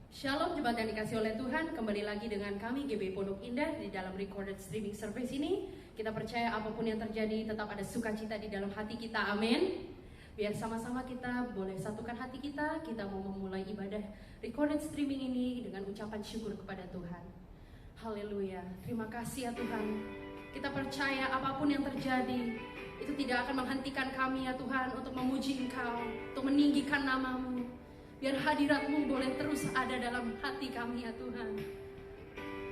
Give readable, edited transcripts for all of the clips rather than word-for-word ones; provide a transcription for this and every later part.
Shalom jemaat yang dikasih oleh Tuhan, kembali lagi dengan kami GB Pondok Indah di dalam recorded streaming service ini. Kita percaya apapun yang terjadi tetap ada sukacita di dalam hati kita, amin. Biar sama-sama kita boleh satukan hati kita mau memulai ibadah recorded streaming ini dengan ucapan syukur kepada Tuhan. Haleluya, terima kasih ya Tuhan. Kita percaya apapun yang terjadi itu tidak akan menghentikan kami ya Tuhan untuk memuji Engkau, untuk meninggikan nama-Mu. Biar hadirat-Mu boleh terus ada dalam hati kami ya Tuhan.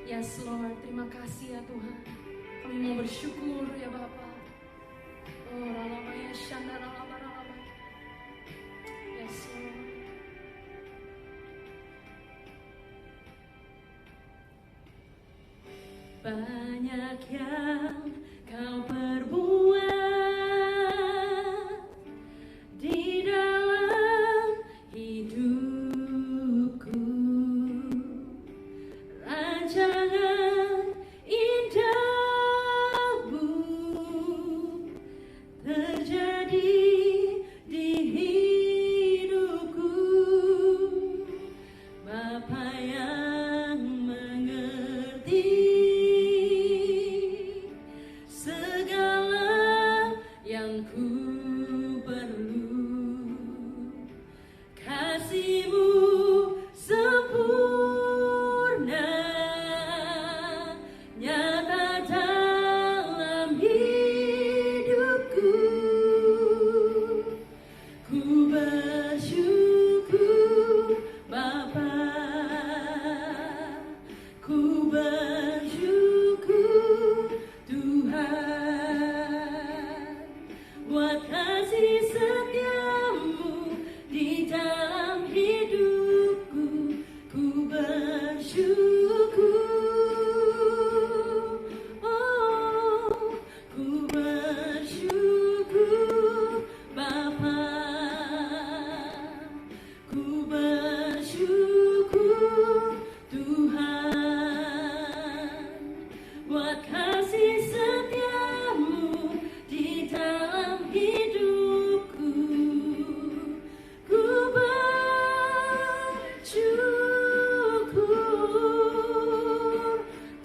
Yes Lord, terima kasih ya Tuhan. Kami mau bersyukur ya Bapa. Oh ralama ya shanda ralama. Yes Lord. Banyak yang Kau perbuat di dalam hidupku, rancangan indahmu terjadi di hidupku. Bapa yang mengerti segala yang ku perlu, kasih-Mu sempurna nyata dalam hidupku. Ku bersyukur Bapa, ku bersyukur Tuhan, buat kasih setia-Mu di dalam hidupku. Ku bersyukur, oh, ku bersyukur Bapa, ku bersyukur Tuhan, buat kasih setia-Mu di dalam hidupku. Ku bersyukur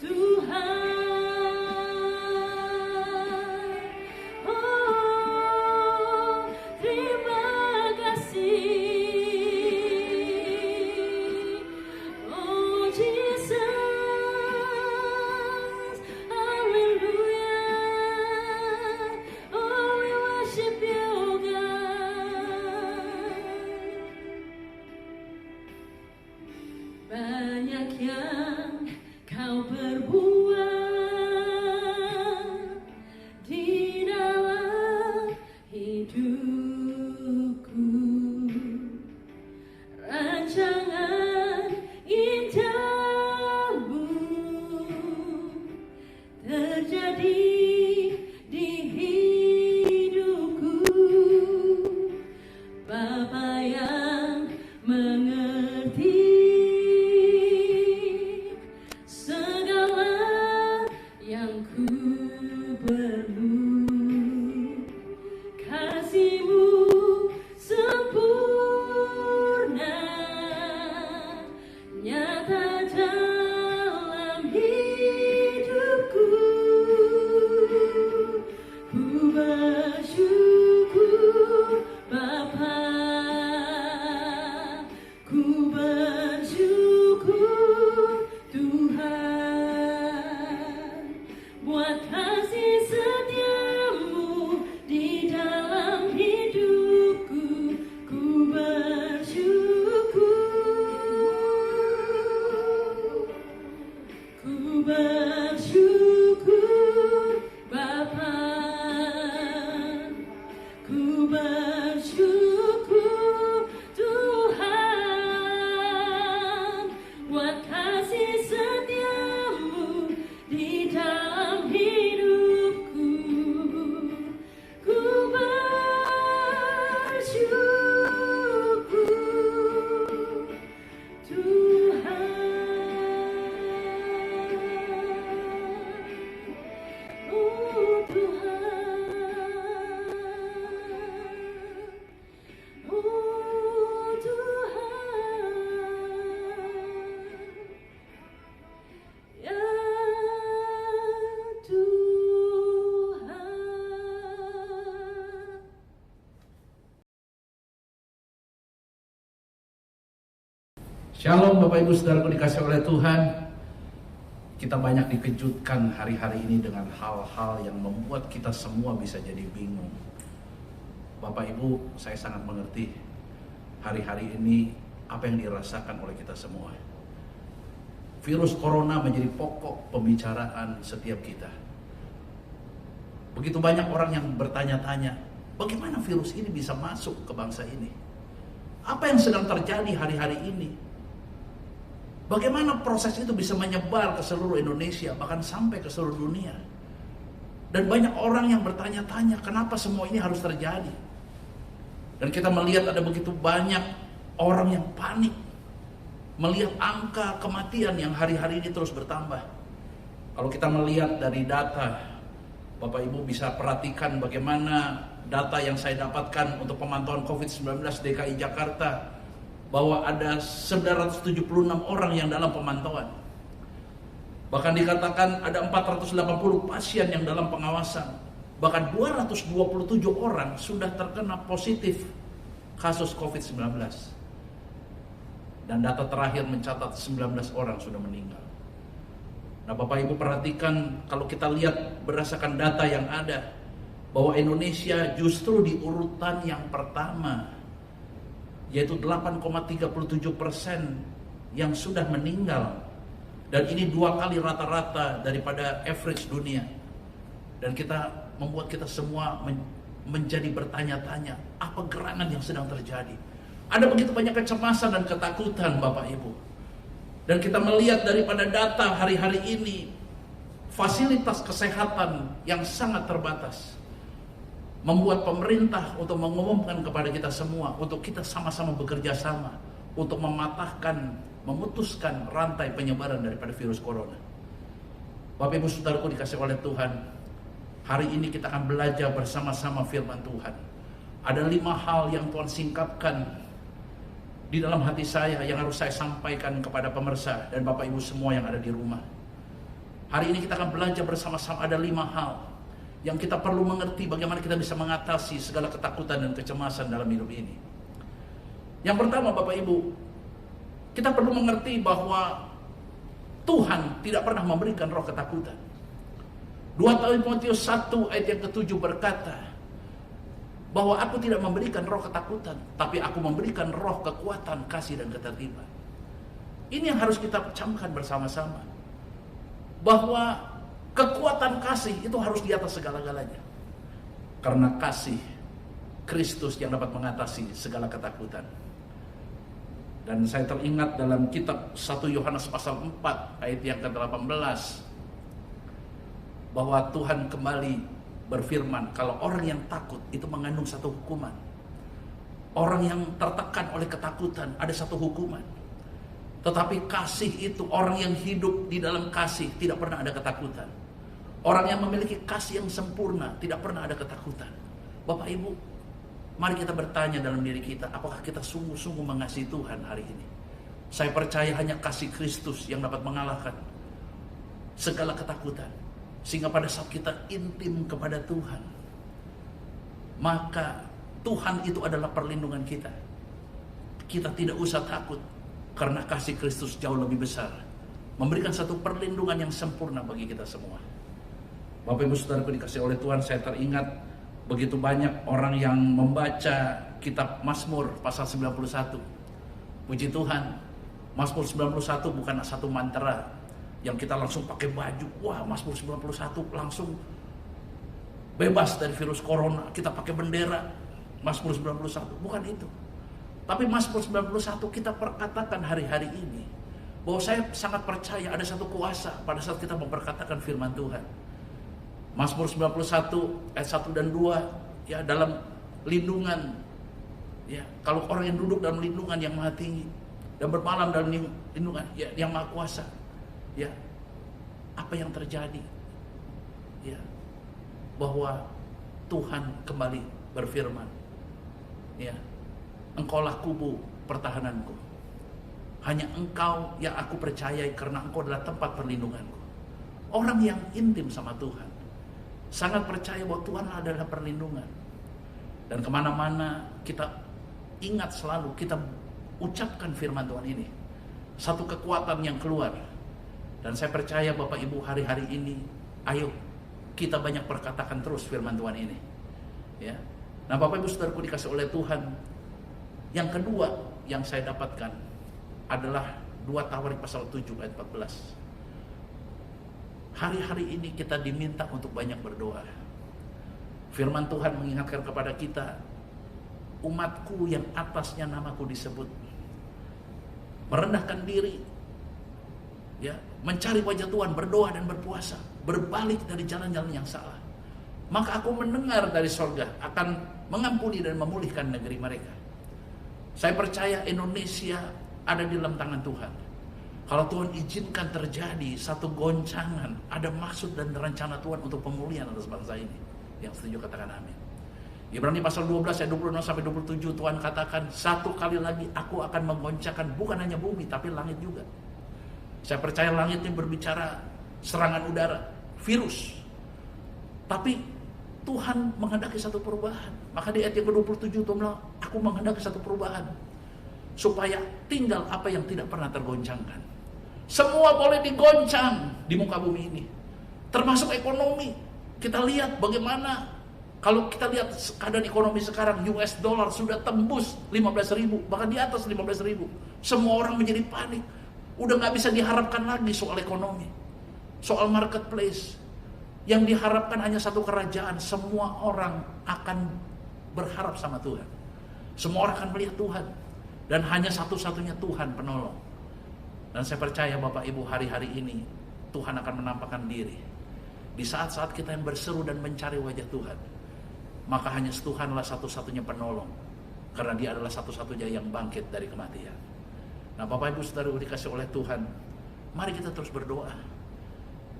Tuhan. Oh, terima kasih. Oh Jesus, hallelujah. Oh, we worship you, oh God. Banyak yang Kau perbuat di dalam hidupku, rancangan indahmu terjadi di hidupku. Bapa yang mengerti segala Shalom Bapak Ibu Saudaraku dikasih oleh Tuhan. Kita banyak dikejutkan hari-hari ini dengan hal-hal yang membuat kita semua bisa jadi bingung. Bapak Ibu, saya sangat mengerti hari-hari ini apa yang dirasakan oleh kita semua. Virus corona menjadi pokok pembicaraan setiap kita. Begitu banyak orang yang bertanya-tanya, bagaimana virus ini bisa masuk ke bangsa ini? Apa yang sedang terjadi hari-hari ini? Bagaimana proses itu bisa menyebar ke seluruh Indonesia, bahkan sampai ke seluruh dunia? Dan banyak orang yang bertanya-tanya, kenapa semua ini harus terjadi? Dan kita melihat ada begitu banyak orang yang panik melihat angka kematian yang hari-hari ini terus bertambah. Kalau kita melihat dari data, Bapak Ibu bisa perhatikan bagaimana data yang saya dapatkan untuk pemantauan COVID-19 DKI Jakarta, bahwa ada 976 orang yang dalam pemantauan. Bahkan dikatakan ada 480 pasien yang dalam pengawasan. Bahkan 227 orang sudah terkena positif kasus COVID-19. Dan data terakhir mencatat 19 orang sudah meninggal. Nah Bapak Ibu perhatikan, kalau kita lihat berdasarkan data yang ada, bahwa Indonesia justru di urutan yang pertama, yaitu 8,37% yang sudah meninggal. Dan ini 2 kali rata-rata daripada average dunia. Dan membuat kita semua menjadi bertanya-tanya, apa gerangan yang sedang terjadi? Ada begitu banyak kecemasan dan ketakutan Bapak Ibu. Dan kita melihat daripada data hari-hari ini, fasilitas kesehatan yang sangat terbatas membuat pemerintah untuk mengumumkan kepada kita semua untuk kita sama-sama bekerja sama untuk memutuskan rantai penyebaran daripada virus corona. Bapak Ibu Saudaraku dikasih oleh Tuhan, hari ini kita akan belajar bersama-sama firman Tuhan. Ada 5 hal yang Tuhan singkapkan di dalam hati saya yang harus saya sampaikan kepada pemirsa dan Bapak Ibu semua yang ada di rumah. Hari ini kita akan belajar bersama-sama, ada 5 hal yang kita perlu mengerti bagaimana kita bisa mengatasi segala ketakutan dan kecemasan dalam hidup ini. Yang pertama Bapak Ibu, kita perlu mengerti bahwa Tuhan tidak pernah memberikan roh ketakutan. 2 Timotius 1 ayat yang ke-7 berkata, bahwa aku tidak memberikan roh ketakutan, tapi aku memberikan roh kekuatan, kasih dan ketertiban. Ini yang harus kita camkan bersama-sama, bahwa kekuatan kasih itu harus di atas segala-galanya. Karena kasih Kristus yang dapat mengatasi segala ketakutan. Dan saya teringat dalam kitab 1 Yohanes pasal 4 ayat yang ke-18, bahwa Tuhan kembali berfirman, kalau orang yang takut itu mengandung satu hukuman. Orang yang tertekan oleh ketakutan ada satu hukuman. Tetapi kasih itu, orang yang hidup di dalam kasih tidak pernah ada ketakutan. Orang yang memiliki kasih yang sempurna tidak pernah ada ketakutan. Bapak Ibu, mari kita bertanya dalam diri kita, apakah kita sungguh-sungguh mengasihi Tuhan hari ini? Saya percaya hanya kasih Kristus yang dapat mengalahkan segala ketakutan. Sehingga pada saat kita intim kepada Tuhan, maka Tuhan itu adalah perlindungan kita. Kita tidak usah takut, karena kasih Kristus jauh lebih besar, memberikan satu perlindungan yang sempurna bagi kita semua. Bapak Ibu Saudaraku dikasih oleh Tuhan, saya teringat begitu banyak orang yang membaca kitab Mazmur pasal 91. Puji Tuhan, Mazmur 91 bukan satu mantra yang kita langsung pakai baju, wah Mazmur 91 langsung bebas dari virus corona, kita pakai bendera Mazmur 91, bukan itu. Tapi Mazmur 91 kita perkatakan hari-hari ini, bahwa saya sangat percaya ada satu kuasa pada saat kita memperkatakan firman Tuhan. Mazmur 91 ayat 1 dan 2, ya, dalam lindungan, ya, kalau orang yang duduk dalam lindungan yang maha tinggi dan bermalam dalam lindungan, ya, yang maha kuasa, ya, apa yang terjadi, ya, bahwa Tuhan kembali berfirman, ya, engkaulah kubu pertahananku, hanya engkau yang aku percayai karena engkau adalah tempat perlindunganku. Orang yang intim sama Tuhan sangat percaya bahwa Tuhan adalah perlindungan. Dan kemana-mana kita ingat selalu, kita ucapkan firman Tuhan ini. satu kekuatan yang keluar. Dan saya percaya Bapak Ibu hari-hari ini, ayo kita banyak perkatakan terus firman Tuhan ini. Ya. Nah Bapak Ibu saudaraku dikasih oleh Tuhan, yang kedua yang saya dapatkan adalah 2 Tawarik pasal 7 ayat 14. Hari-hari ini kita diminta untuk banyak berdoa. Firman Tuhan mengingatkan kepada kita, umatku yang atasnya namaku disebut, merendahkan diri, ya, mencari wajah Tuhan, berdoa dan berpuasa, berbalik dari jalan-jalan yang salah, maka aku mendengar dari sorga akan mengampuni dan memulihkan negeri mereka. Saya percaya Indonesia ada di dalam tangan Tuhan. Kalau Tuhan izinkan terjadi satu goncangan, ada maksud dan rencana Tuhan untuk pemulihan atas bangsa ini. Yang setuju katakan amin. Ibrani pasal 12 ayat 26 sampai 27 Tuhan katakan, satu kali lagi aku akan menggoncangkan bukan hanya bumi tapi langit juga. Saya percaya langit ini berbicara serangan udara, virus. Tapi Tuhan menghendaki satu perubahan. Maka di ayat yang ke-27 Tuhan bilang, aku menghendaki satu perubahan supaya tinggal apa yang tidak pernah tergoncangkan. Semua boleh digoncang di muka bumi ini, termasuk ekonomi. Kita lihat bagaimana, kalau kita lihat keadaan ekonomi sekarang, US dollar sudah tembus 15.000, bahkan di atas 15.000. Semua orang menjadi panik. Udah gak bisa diharapkan lagi soal ekonomi, soal marketplace. Yang diharapkan hanya satu kerajaan. Semua orang akan berharap sama Tuhan. Semua orang akan melihat Tuhan. Dan hanya satu-satunya Tuhan penolong. Dan saya percaya Bapak Ibu hari-hari ini Tuhan akan menampakkan diri. Di saat-saat kita yang berseru dan mencari wajah Tuhan, maka hanya Tuhanlah satu-satunya penolong. Karena Dia adalah satu-satunya yang bangkit dari kematian. Nah Bapak Ibu saudara dikasih oleh Tuhan, mari kita terus berdoa.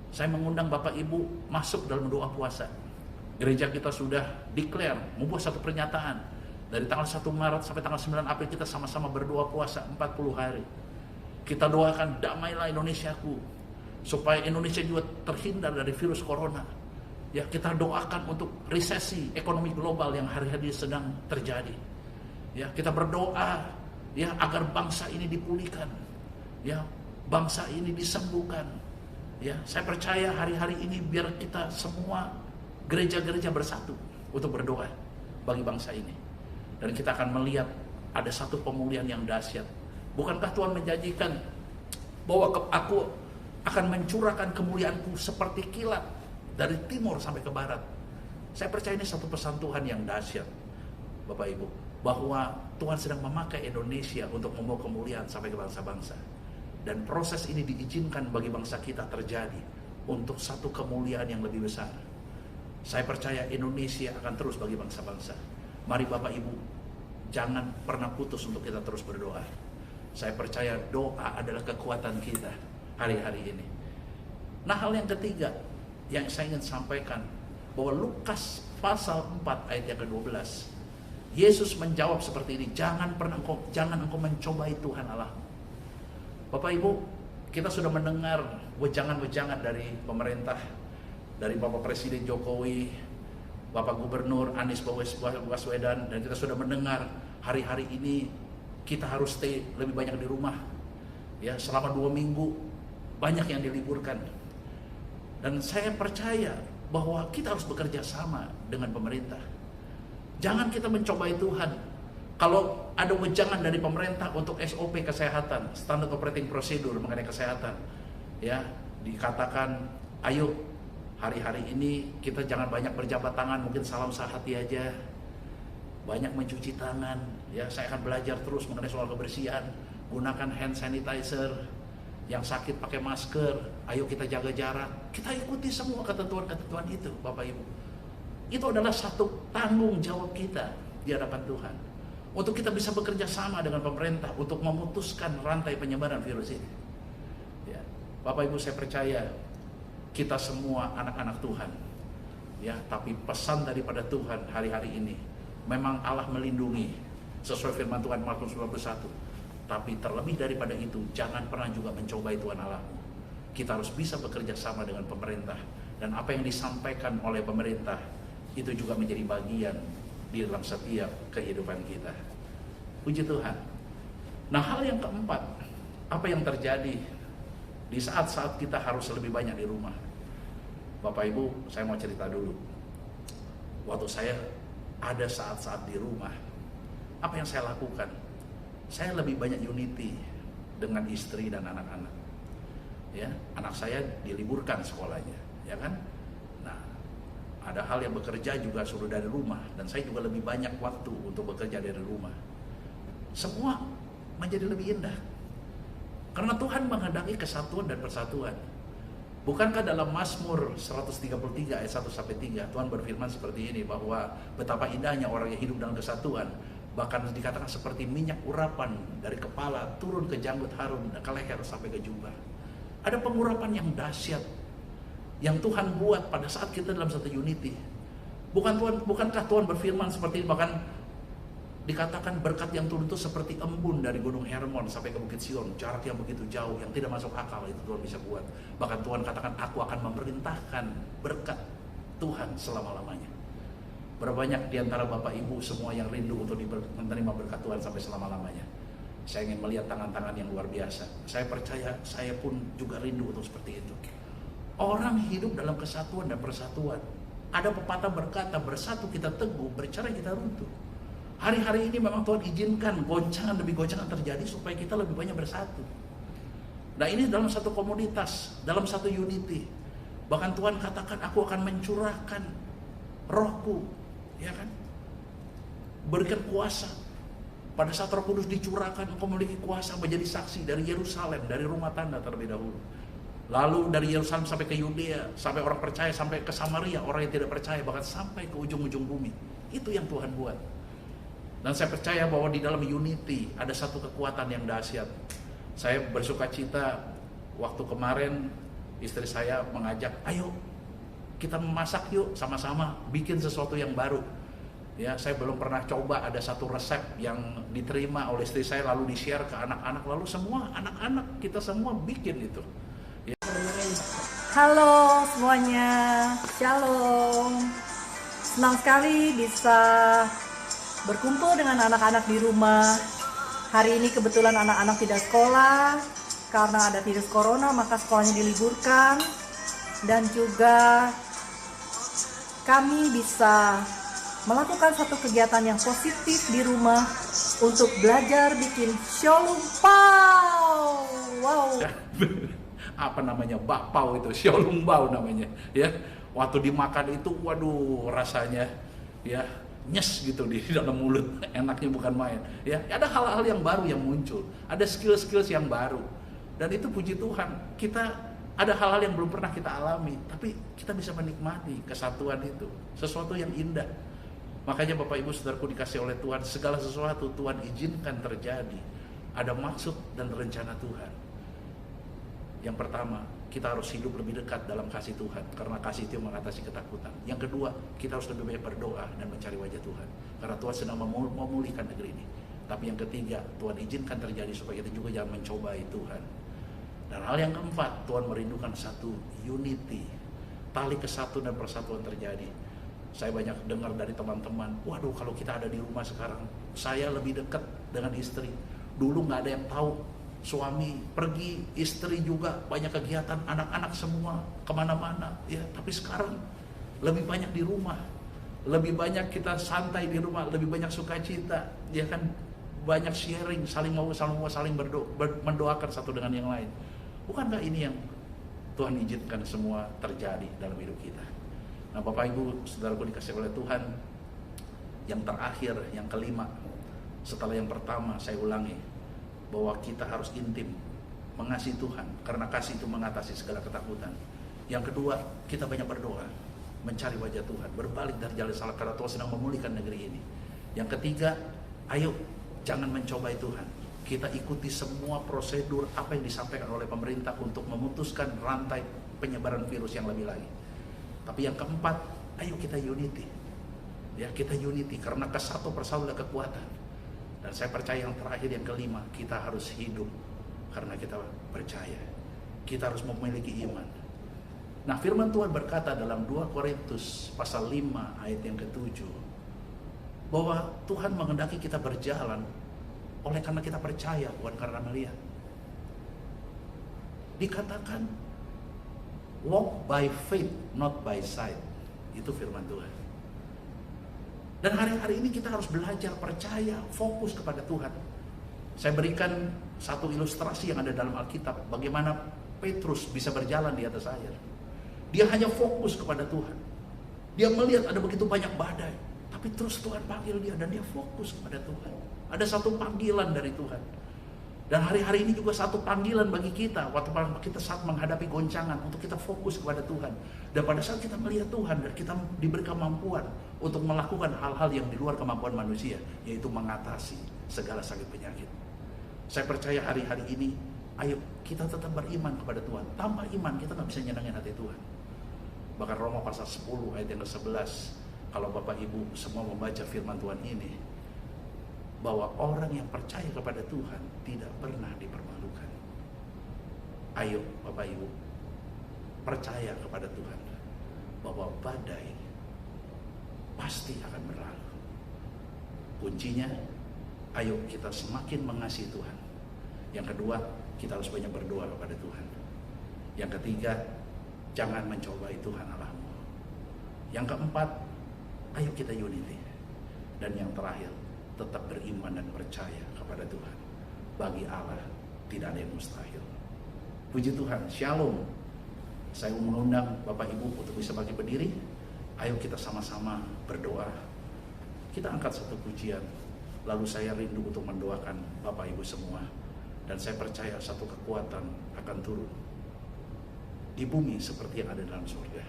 Saya mengundang Bapak Ibu masuk dalam doa puasa. Gereja kita sudah declare, membuat satu pernyataan. Dari tanggal 1 Maret sampai tanggal 9 April kita sama-sama berdoa puasa 40 hari. Kita doakan damailah Indonesiaku, supaya Indonesia juga terhindar dari virus corona. Ya, kita doakan untuk resesi ekonomi global yang hari-hari sedang terjadi. Ya, kita berdoa ya agar bangsa ini dipulihkan. Ya, bangsa ini disembuhkan. Ya, saya percaya hari-hari ini biar kita semua gereja-gereja bersatu untuk berdoa bagi bangsa ini. Dan kita akan melihat ada satu pemulihan yang dahsyat. Bukankah Tuhan menjanjikan bahwa aku akan mencurahkan kemuliaanku seperti kilat dari timur sampai ke barat. Saya percaya ini satu pesan Tuhan yang dahsyat, Bapak Ibu, bahwa Tuhan sedang memakai Indonesia untuk membawa kemuliaan sampai ke bangsa-bangsa. Dan proses ini diizinkan bagi bangsa kita terjadi untuk satu kemuliaan yang lebih besar. Saya percaya Indonesia akan terus bagi bangsa-bangsa. Mari Bapak Ibu, jangan pernah putus untuk kita terus berdoa. Saya percaya doa adalah kekuatan kita hari-hari ini. Nah hal yang ketiga yang saya ingin sampaikan, bahwa Lukas pasal 4 ayat yang ke-12, Yesus menjawab seperti ini, jangan engkau mencobai Tuhan Allah. Bapak Ibu, kita sudah mendengar wejangan-wejangan dari pemerintah, dari Bapak Presiden Jokowi, Bapak Gubernur Anies Baswedan, dan kita sudah mendengar hari-hari ini kita harus stay lebih banyak di rumah. Ya, selama 2 minggu banyak yang diliburkan. Dan saya percaya bahwa kita harus bekerja sama dengan pemerintah. Jangan kita mencobai Tuhan. Kalau ada wejangan dari pemerintah untuk SOP kesehatan, Standard Operating Procedure mengenai kesehatan, ya, dikatakan, ayo hari-hari ini kita jangan banyak berjabat tangan, mungkin salam sehati aja, banyak mencuci tangan. Ya, saya akan belajar terus mengenai soal kebersihan, gunakan hand sanitizer, yang sakit pakai masker, ayo kita jaga jarak. Kita ikuti semua kata Tuhan itu, Bapak Ibu. Itu adalah satu tanggung jawab kita di hadapan Tuhan, untuk kita bisa bekerja sama dengan pemerintah untuk memutuskan rantai penyebaran virus ini. Ya, Bapak Ibu, saya percaya kita semua anak-anak Tuhan. Ya, tapi pesan daripada Tuhan hari-hari ini, memang Allah melindungi sesuai firman Tuhan Markus 21. Tapi terlebih daripada itu, jangan pernah juga mencobai Tuhan Allahmu. Kita harus bisa bekerja sama dengan pemerintah, dan apa yang disampaikan oleh pemerintah itu juga menjadi bagian di dalam setiap kehidupan kita. Puji Tuhan. Nah, hal yang keempat, Apa yang terjadi di saat-saat kita harus lebih banyak di rumah? Bapak Ibu, saya mau cerita dulu. Waktu saya ada saat-saat di rumah, apa yang saya lakukan? Saya lebih banyak unity dengan istri dan anak-anak. Ya, anak saya diliburkan sekolahnya, ya kan? Nah, ada hal yang bekerja juga suruh dari rumah, dan saya juga lebih banyak waktu untuk bekerja dari rumah. Semua menjadi lebih indah. Karena Tuhan menghendaki kesatuan dan persatuan. Bukankah dalam Mazmur 133 ayat 1-3 Tuhan berfirman seperti ini, bahwa betapa indahnya orang yang hidup dalam kesatuan, bahkan dikatakan seperti minyak urapan dari kepala turun ke janggut Harun, ke leher sampai ke jubah. Ada pengurapan yang dahsyat yang Tuhan buat pada saat kita dalam satu unity. Bukankah Tuhan berfirman seperti ini, bahkan dikatakan berkat yang turun itu seperti embun dari Gunung Hermon sampai ke Bukit Sion, jarak yang begitu jauh yang tidak masuk akal, itu Tuhan bisa buat. Bahkan Tuhan katakan, aku akan memerintahkan berkat Tuhan selama-lamanya. Berapa banyak di antara Bapak Ibu semua yang rindu untuk menerima berkat Tuhan sampai selama-lamanya? Saya ingin melihat tangan-tangan yang luar biasa. Saya percaya saya pun juga rindu untuk seperti itu. Orang hidup dalam kesatuan dan persatuan. Ada pepatah berkata, bersatu kita teguh, bercerai kita runtuh. Hari-hari ini memang Tuhan izinkan goncangan demi goncangan terjadi supaya kita lebih banyak bersatu. Nah, ini dalam satu komunitas, dalam satu unity. Bahkan Tuhan katakan, aku akan mencurahkan rohku, ya kan? Berikan kuasa. Pada saat Roh Kudus dicurahkan, engkau memiliki kuasa menjadi saksi dari Yerusalem, dari rumah tanda terlebih dahulu. Lalu dari Yerusalem sampai ke Yudea, sampai orang percaya, sampai ke Samaria, orang yang tidak percaya, bahkan sampai ke ujung-ujung bumi. Itu yang Tuhan buat. Dan saya percaya bahwa di dalam unity ada satu kekuatan yang dahsyat. Saya bersuka cita waktu kemarin istri saya mengajak, ayo kita memasak yuk sama-sama, bikin sesuatu yang baru. Ya, saya belum pernah coba, ada satu resep yang diterima oleh istri saya lalu di-share ke anak-anak, lalu semua anak-anak kita semua bikin itu. Ya. Halo semuanya, shalom. Senang sekali bisa berkumpul dengan anak-anak di rumah. Hari ini kebetulan anak-anak tidak sekolah karena ada virus corona, maka sekolahnya diliburkan. Dan juga kami bisa melakukan satu kegiatan yang positif di rumah untuk belajar bikin xiaolongbao. Wow. Apa namanya? Bakpao itu, xiaolongbao namanya, ya. Waktu dimakan itu, waduh, rasanya ya nyes gitu di dalam mulut, enaknya bukan main. Ya, ada hal-hal yang baru yang muncul, ada skill-skill yang baru. Dan itu puji Tuhan, kita ada hal-hal yang belum pernah kita alami, tapi kita bisa menikmati kesatuan itu, sesuatu yang indah. Makanya Bapak Ibu Saudaraku dikasih oleh Tuhan, segala sesuatu Tuhan izinkan terjadi. Ada maksud dan rencana Tuhan. Yang pertama, kita harus hidup lebih dekat dalam kasih Tuhan, karena kasih itu mengatasi ketakutan. Yang kedua, kita harus lebih banyak berdoa dan mencari wajah Tuhan, karena Tuhan sedang memulihkan negeri ini. Tapi yang ketiga, Tuhan izinkan terjadi supaya kita juga jangan mencobai Tuhan. Dan hal yang keempat, Tuhan merindukan satu unity, tali kesatuan dan persatuan terjadi. Saya banyak dengar dari teman-teman, waduh kalau kita ada di rumah sekarang, saya lebih dekat dengan istri. Dulu nggak ada yang tahu, suami pergi, istri juga banyak kegiatan, anak-anak semua kemana-mana. Ya, tapi sekarang lebih banyak di rumah, lebih banyak kita santai di rumah, lebih banyak sukacita, ya kan, banyak sharing, saling mendoakan satu dengan yang lain. Bukankah ini yang Tuhan izinkan semua terjadi dalam hidup kita? Nah, Bapak Ibu Saudaraku dikasih oleh Tuhan, yang terakhir, yang kelima, setelah yang pertama saya ulangi, bahwa kita harus intim mengasihi Tuhan, karena kasih itu mengatasi segala ketakutan. Yang kedua, kita banyak berdoa, mencari wajah Tuhan, berbalik dari jalan salah, karena Tuhan sedang memulihkan negeri ini. Yang ketiga, ayo jangan mencobai Tuhan. Kita ikuti semua prosedur apa yang disampaikan oleh pemerintah untuk memutuskan rantai penyebaran virus yang lebih lagi. Tapi yang keempat, ayo kita unity. Ya, kita unity karena kesatu persatu adalah kekuatan. Dan saya percaya yang terakhir, yang kelima, kita harus hidup karena kita percaya. Kita harus memiliki iman. Nah, firman Tuhan berkata dalam 2 Korintus pasal 5 ayat yang ke-7 bahwa Tuhan menghendaki kita berjalan oleh karena kita percaya, bukan karena melihat. Dikatakan walk by faith, not by sight. Itu firman Tuhan. Dan hari-hari ini kita harus belajar percaya, fokus kepada Tuhan. Saya berikan satu ilustrasi yang ada dalam Alkitab, bagaimana Petrus bisa berjalan di atas air. Dia hanya fokus kepada Tuhan. Dia melihat ada begitu banyak badai, tapi terus Tuhan panggil dia dan dia fokus kepada Tuhan. Ada satu panggilan dari Tuhan. Dan hari-hari ini juga satu panggilan bagi kita, waktu kita saat menghadapi goncangan, untuk kita fokus kepada Tuhan. Dan pada saat kita melihat Tuhan dan kita diberi kemampuan untuk melakukan hal-hal yang di luar kemampuan manusia, yaitu mengatasi segala sakit penyakit. Saya percaya hari-hari ini, ayo kita tetap beriman kepada Tuhan. Tanpa iman kita nggak bisa nyenangin hati Tuhan. Bahkan Roma pasal 10 ayat yang ke-11, kalau Bapak Ibu semua membaca firman Tuhan ini, bahwa orang yang percaya kepada Tuhan tidak pernah dipermalukan. Ayo Bapak Ibu, percaya kepada Tuhan bahwa badai pasti akan berlalu. Kuncinya, ayo kita semakin mengasihi Tuhan. Yang kedua, kita harus banyak berdoa kepada Tuhan. Yang ketiga, jangan mencobai Tuhan Allahmu. Yang keempat, ayo kita unity. Dan yang terakhir, tetap beriman dan percaya kepada Tuhan. Bagi Allah tidak ada yang mustahil. Puji Tuhan, shalom. Saya mengundang Bapak Ibu untuk bisa bagi berdiri. Ayo kita sama-sama berdoa. Kita angkat satu pujian, lalu saya rindu untuk mendoakan Bapak Ibu semua. Dan saya percaya satu kekuatan akan turun di bumi seperti yang ada dalam surga.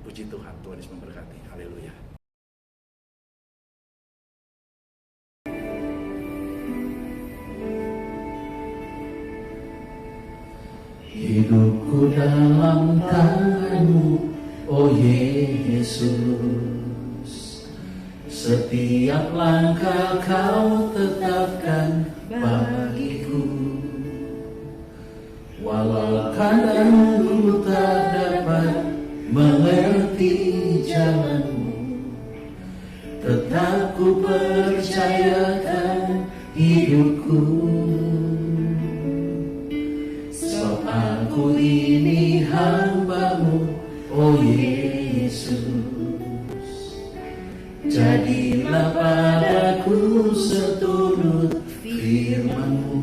Puji Tuhan, Tuhan Yesus memberkati. Haleluya. Hidupku dalam tangan-Mu, oh Yesus. Setiap langkah Kau tetapkan bagiku. Walau kadang ku tak dapat mengerti jalan-Mu, tetap ku percayakan hidupku. Aku ini hamba-Mu, oh Yesus. Jadilah padaku seturut firman-Mu.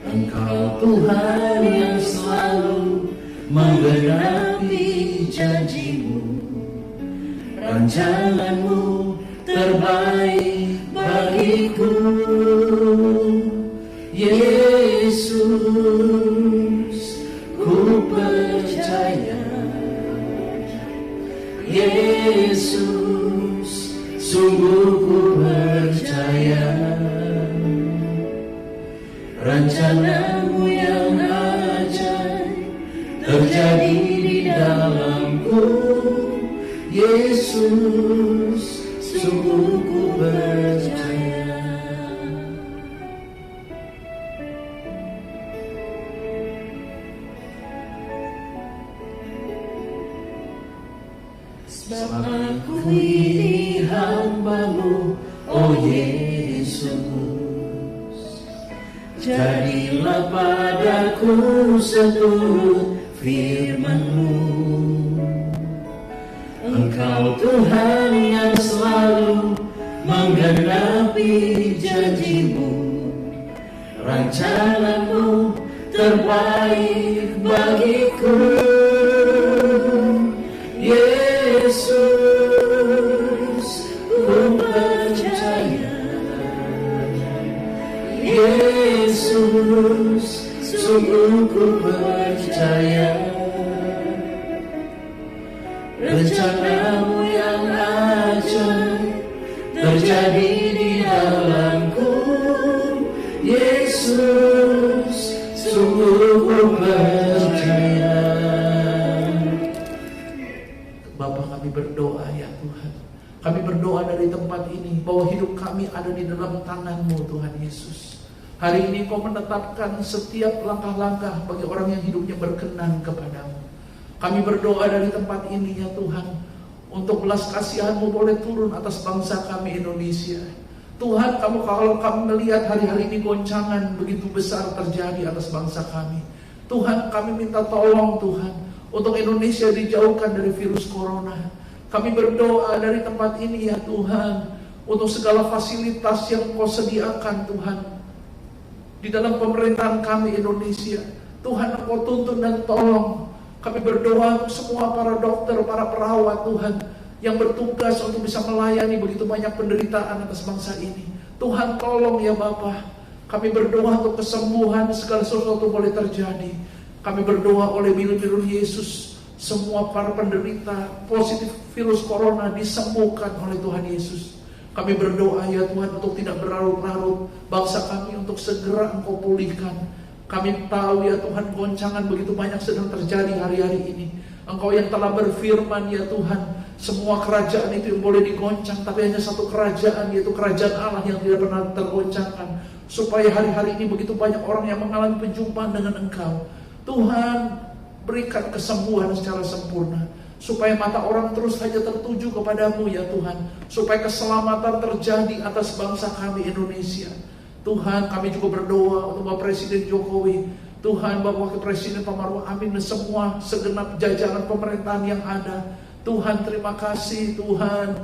Engkau Tuhan yang selalu menggenapi janji-Mu. Rancangan-Mu terbaik bagiku. Yesus, ku percaya. Yesus, sungguh ku percaya. Rencana-Mu yang ajaib terjadi di dalamku. Yesus, sungguh ku percaya. Sebab aku ini hamba-Mu, oh Yesus. Jadilah padaku seturut firman-Mu. Engkau Tuhan yang selalu menggenapi janji-Mu. Rancangan-Mu terbaik bagiku. Yesus, ku percaya. Yesus, sungguh ku percaya. Rencana-Mu yang ajaib terjadi di dalamku. Yesus, sungguh ku percaya. Bapa, kami berdoa ya Tuhan. Kami berdoa dari tempat ini bahwa hidup kami ada di dalam tangan-Mu Tuhan Yesus. Hari ini Kau menetapkan setiap langkah-langkah bagi orang yang hidupnya berkenan kepada-Mu. Kami berdoa dari tempat ini ya Tuhan, untuk belas kasihan-Mu boleh turun atas bangsa kami Indonesia. Tuhan, kalau kami melihat hari-hari ini goncangan begitu besar terjadi atas bangsa kami, Tuhan, kami minta tolong Tuhan, untuk Indonesia dijauhkan dari virus corona. Kami berdoa dari tempat ini ya Tuhan, untuk segala fasilitas yang Kau sediakan Tuhan, di dalam pemerintahan kami Indonesia. Tuhan, Engkau tuntun dan tolong. Kami berdoa semua para dokter, para perawat Tuhan, yang bertugas untuk bisa melayani begitu banyak penderitaan atas bangsa ini. Tuhan tolong ya Bapa. Kami berdoa untuk kesembuhan, segala sesuatu boleh terjadi. Kami berdoa oleh biru-biru Yesus, semua para penderita positif virus corona disembuhkan oleh Tuhan Yesus. Kami berdoa ya Tuhan untuk tidak berlarut-larut, bangsa kami untuk segera Engkau pulihkan. Kami tahu ya Tuhan, goncangan begitu banyak sedang terjadi hari-hari ini. Engkau yang telah berfirman ya Tuhan, semua kerajaan itu yang boleh digoncang, tapi hanya satu kerajaan, yaitu kerajaan Allah yang tidak pernah tergoncangkan. Supaya hari-hari ini begitu banyak orang yang mengalami perjumpaan dengan Engkau. Tuhan, berikan kesembuhan secara sempurna, supaya mata orang terus saja tertuju kepadamu ya Tuhan, supaya keselamatan terjadi atas bangsa kami Indonesia. Tuhan, kami juga berdoa untuk Bapak Presiden Jokowi, Tuhan, Bapak Wakil Presiden Pak Maruf Amin, dan semua segenap jajaran pemerintahan yang ada. Tuhan, terima kasih Tuhan,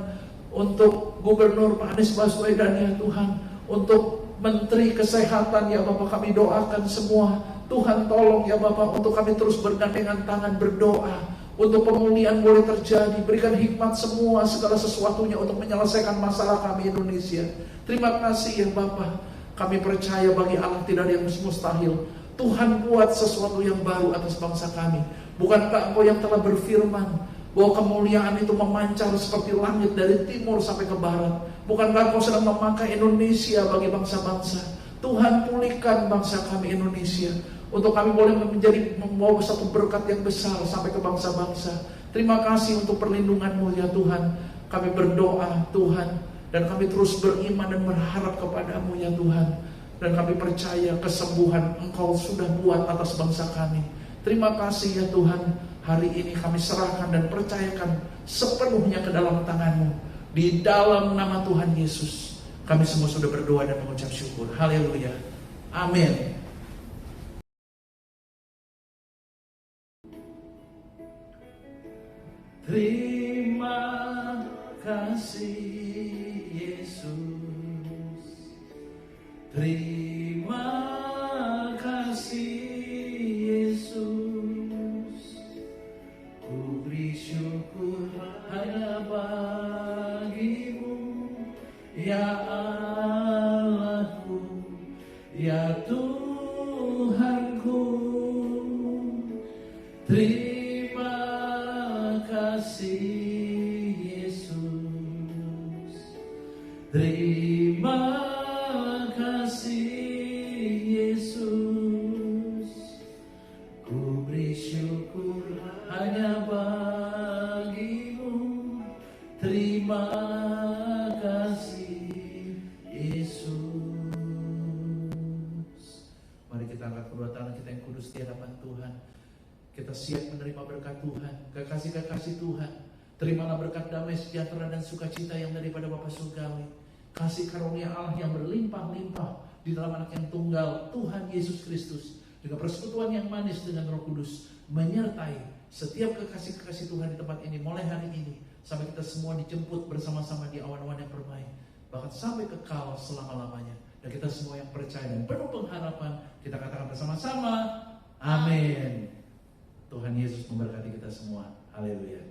untuk Gubernur Pak Anies Baswedan ya Tuhan, untuk Menteri Kesehatan ya Bapak, kami doakan semua. Tuhan tolong ya Bapak, untuk kami terus bergandengan tangan berdoa, untuk pemulihan boleh terjadi. Berikan hikmat semua segala sesuatunya untuk menyelesaikan masalah kami Indonesia. Terima kasih ya Bapak. Kami percaya bagi Allah tidak ada yang mustahil. Tuhan buat sesuatu yang baru atas bangsa kami. Bukankah Engkau yang telah berfirman bahwa kemuliaan itu memancar seperti langit dari timur sampai ke barat? Bukankah Engkau sedang memakai Indonesia bagi bangsa-bangsa? Tuhan, pulihkan bangsa kami Indonesia, untuk kami boleh membawa satu berkat yang besar sampai ke bangsa-bangsa. Terima kasih untuk perlindungan-Mu ya Tuhan. Kami berdoa Tuhan, dan kami terus beriman dan berharap kepadamu ya Tuhan. Dan kami percaya kesembuhan Engkau sudah buat atas bangsa kami. Terima kasih ya Tuhan. Hari ini kami serahkan dan percayakan sepenuhnya ke dalam tangan-Mu. Di dalam nama Tuhan Yesus, kami semua sudah berdoa dan mengucap syukur. Haleluya. Amin. Terima kasih Yesus, terima kasih Yesus, ku beri syukur hanya bagi-Mu ya Allahku, ya Tuhanku. Terima kasih Yesus, terima kasih Yesus, ku beri syukur hanya bagi-Mu. Terima kasih Yesus. Mari kita angkat kedua tangan kita yang kudus di hadapan Tuhan. Kita siap menerima berkat Tuhan. Kekasih-kekasih Tuhan, terimalah berkat damai, sejahtera, dan sukacita yang daripada Bapa Surgawi. Kasih karunia Allah yang berlimpah-limpah di dalam Anak yang tunggal, Tuhan Yesus Kristus, juga persekutuan yang manis dengan Roh Kudus, menyertai setiap kekasih-kekasih Tuhan di tempat ini, mulai hari ini, sampai kita semua dijemput bersama-sama di awan-awan yang permai, bahkan sampai kekal selama-lamanya. Dan kita semua yang percaya dan penuh pengharapan, kita katakan bersama-sama, amin. Tuhan Yesus memberkati kita semua. Haleluya.